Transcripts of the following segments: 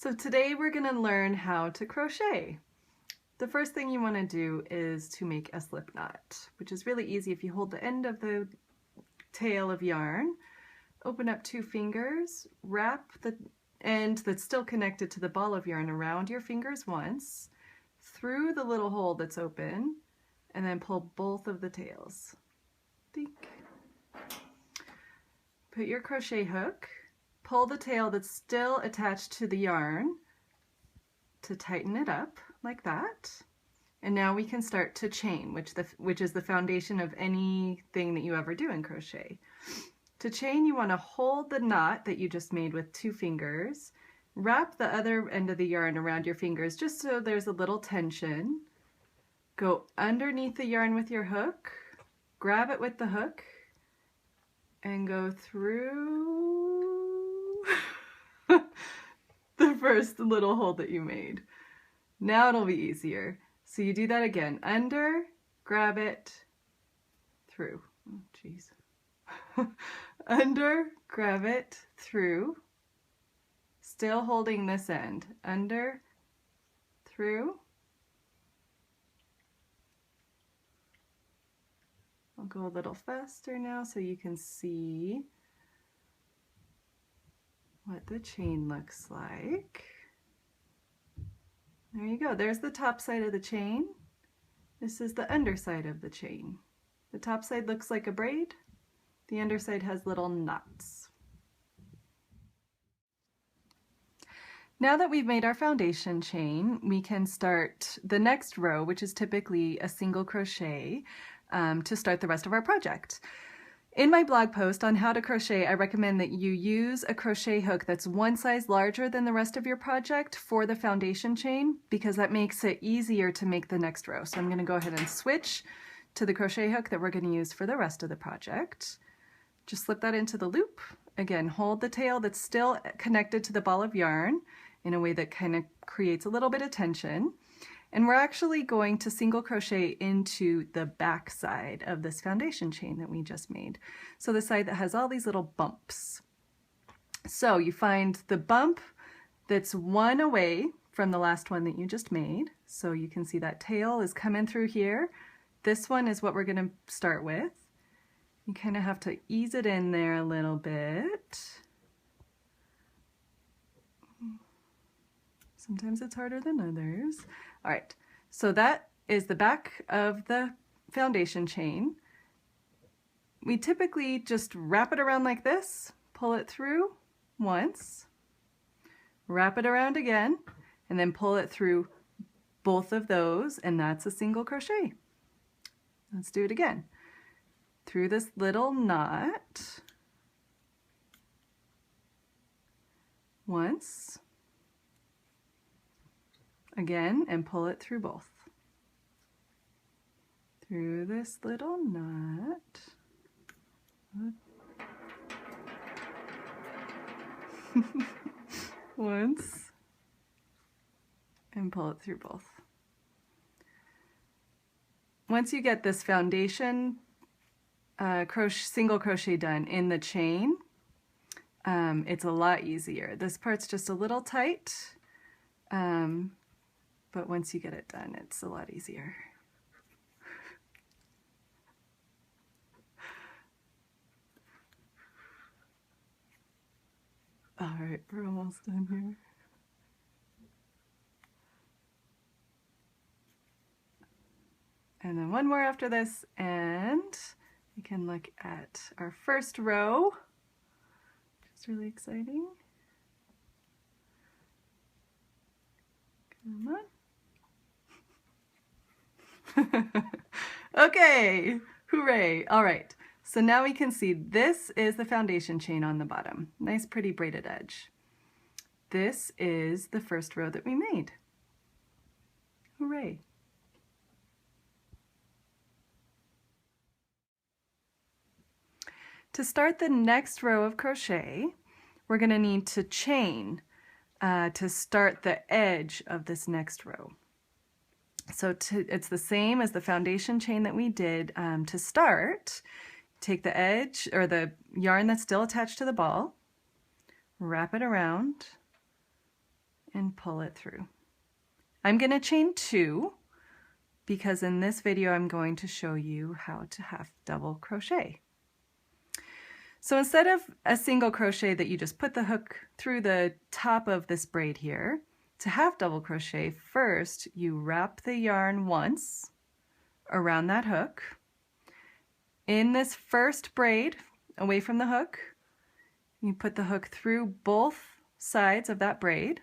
So today we're going to learn how to crochet. The first thing you want to do is to make a slip knot, which is really easy. If you hold the end of the tail of yarn, open up 2 fingers, wrap the end that's still connected to the ball of yarn around your fingers once, through the little hole that's open, and then pull both of the tails. Think. Put your crochet hook, pull the tail that's still attached to the yarn to tighten it up like that. And now we can start to chain, which is the foundation of anything that you ever do in crochet. To chain, you want to hold the knot that you just made with 2 fingers, wrap the other end of the yarn around your fingers just so there's a little tension. Go underneath the yarn with your hook, grab it with the hook, and go through the first little hole that you made. Now it'll be easier. So you do that again. Under, grab it, through. Oh, geez. Under, grab it, through. Still holding this end. Under, through. I'll go a little faster now so you can see what the chain looks like. There you go. There's the top side of the chain. This is the underside of the chain. The top side looks like a braid. The underside has little knots. Now that we've made our foundation chain, we can start the next row, which is typically a single crochet, to start the rest of our project. In my blog post on how to crochet, I recommend that you use a crochet hook that's 1 size larger than the rest of your project for the foundation chain, because that makes it easier to make the next row. So I'm going to go ahead and switch to the crochet hook that we're going to use for the rest of the project. Just slip that into the loop. Again, hold the tail that's still connected to the ball of yarn in a way that kind of creates a little bit of tension. And we're actually going to single crochet into the back side of this foundation chain that we just made. So the side that has all these little bumps. So you find the bump that's 1 away from the last one that you just made. So you can see that tail is coming through here. This one is what we're going to start with. You kind of have to ease it in there a little bit. Sometimes it's harder than others. All right, so that is the back of the foundation chain. We typically just wrap it around like this, pull it through once, wrap it around again, and then pull it through both of those, and that's a single crochet. Let's do it again. Through this little knot, once, again, and pull it through both. Through this little knot. Once, and pull it through both. Once you get this foundation single crochet done in the chain, it's a lot easier. This part's just a little tight, but once you get it done, it's a lot easier. All right, we're almost done here. And then 1 more after this, and we can look at our first row, which is really exciting. Come on. Okay, hooray. All right, so now we can see this is the foundation chain on the bottom. Nice pretty braided edge. This is the first row that we made. Hooray. To start the next row of crochet, we're going to need to chain to start the edge of this next row. So it's the same as the foundation chain that we did to start. Take the edge or the yarn that's still attached to the ball, wrap it around, and pull it through. I'm going to chain 2 because in this video I'm going to show you how to half double crochet. So instead of a single crochet that you just put the hook through the top of this braid here, to half double crochet, first you wrap the yarn once around that hook. In this first braid, away from the hook, you put the hook through both sides of that braid,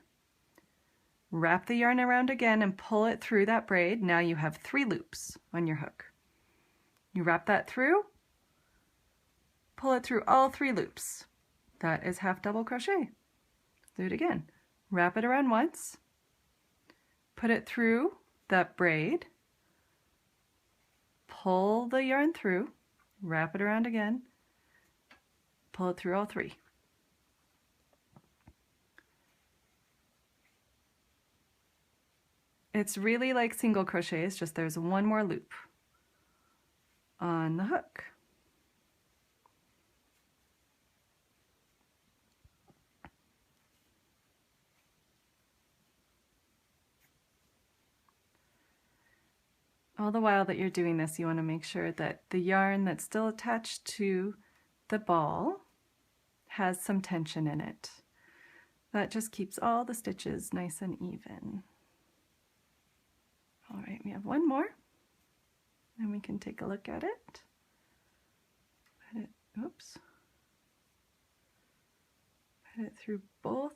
wrap the yarn around again and pull it through that braid. Now you have 3 loops on your hook. You wrap that through, pull it through all 3 loops. That is half double crochet. Do it again. Wrap it around once, put it through that braid, pull the yarn through, wrap it around again, pull it through all 3. It's really like single crochet, it's just there's one more loop on the hook. All the while that you're doing this, you want to make sure that the yarn that's still attached to the ball has some tension in it. That just keeps all the stitches nice and even. All right, we have one more, and we can take a look at it. Oops. Put it through both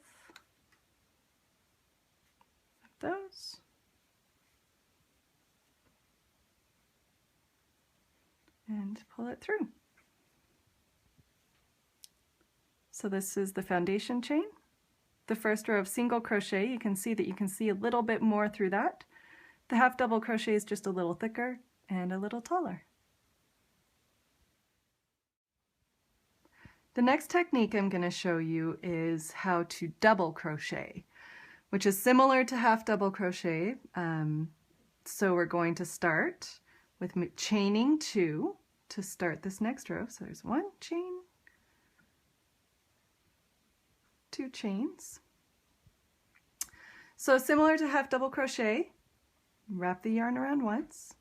of those. And pull it through. So this is the foundation chain. The first row of single crochet, you can see a little bit more through that. The half double crochet is just a little thicker and a little taller. The next technique I'm going to show you is how to double crochet, which is similar to half double crochet. So we're going to start with chaining 2 to start this next row. So there's 1 chain, 2 chains. So similar to half double crochet, wrap the yarn around once,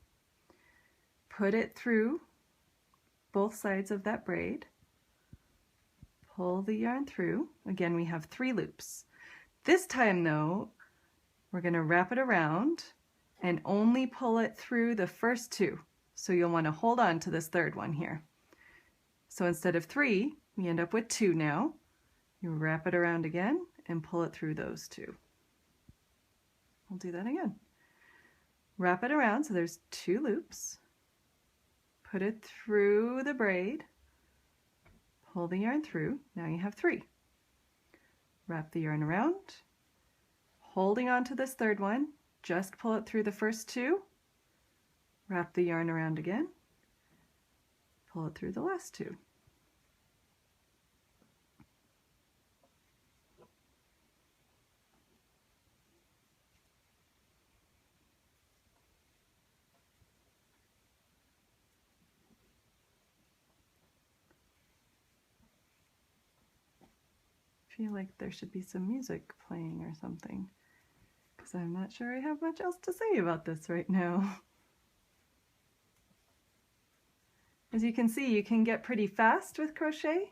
put it through both sides of that braid, pull the yarn through. Again, we have 3 loops. This time though, we're going to wrap it around and only pull it through the first 2. So you'll want to hold on to this third one here. So instead of 3, we end up with 2 now. You wrap it around again and pull it through those 2. We'll do that again. Wrap it around so there's 2 loops. Put it through the braid. Pull the yarn through. Now you have 3. Wrap the yarn around. Holding on to this third one, just pull it through the first 2. Wrap the yarn around again, pull it through the last 2. I feel like there should be some music playing or something, because I'm not sure I have much else to say about this right now. As you can see, you can get pretty fast with crochet.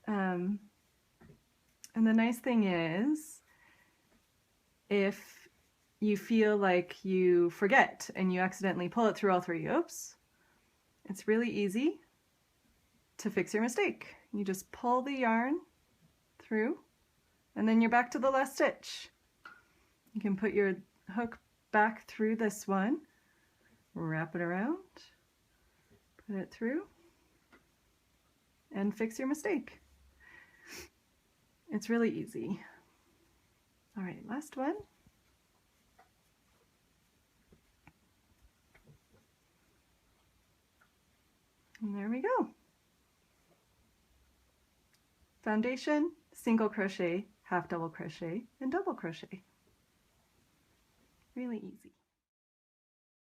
And the nice thing is, if you feel like you forget and you accidentally pull it through all 3, oops, it's really easy to fix your mistake. You just pull the yarn through and then you're back to the last stitch. You can put your hook back through this one, wrap it around, put it through, and fix your mistake. It's really easy. All right, last one. And there we go. Foundation, single crochet, half double crochet, and double crochet. Really easy.